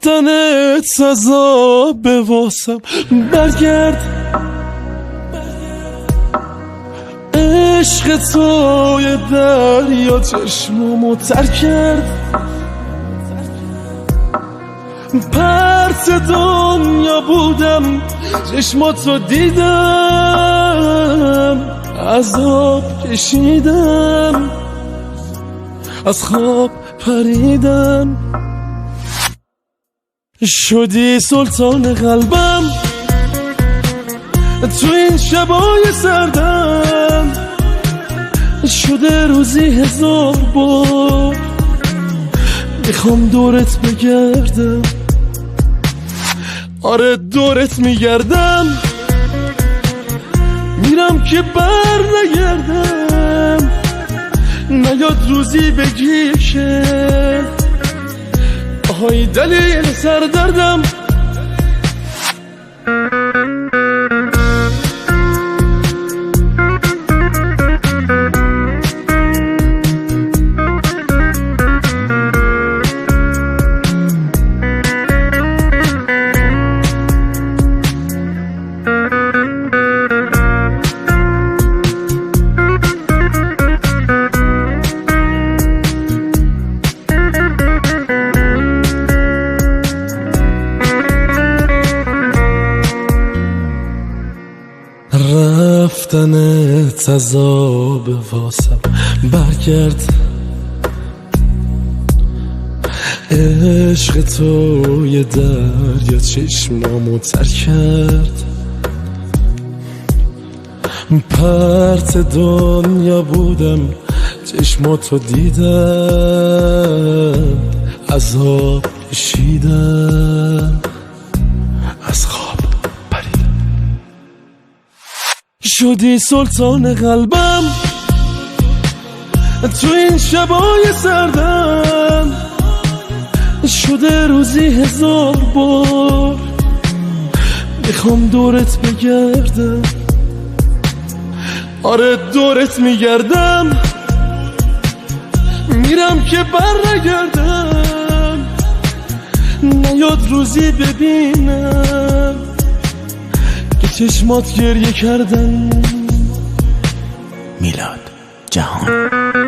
رفتنت سزا به واسم. برگرد عشق توی دریا چشمامو تر کرد. پرت دنیا بودم چشماتو دیدم، عذاب کشیدم از خواب پریدم. شدی سلطان قلبم تو این شبای سردم، شده روزی 1000 بار میخوام دورت بگردم. آره دورت میگردم، میرم که بر نگردم. نیاد روزی بگی که آهای دلیل سردردم. رفتنت عذاب واسم. برگرد عشق توی دریا چشمامو تر کرد. پرت دنیا بودم چشماتو دیدم، عذاب کشیدم از خواب پریدم. شدی سلطان قلبم تو این شبای سردم، شده روزی 1000 بار میخوام دورت بگردم. آره دورت میگردم، میرم که بر نگردم. نیاد روزی ببینم که چشمات گریه کردن. میلاد جهان.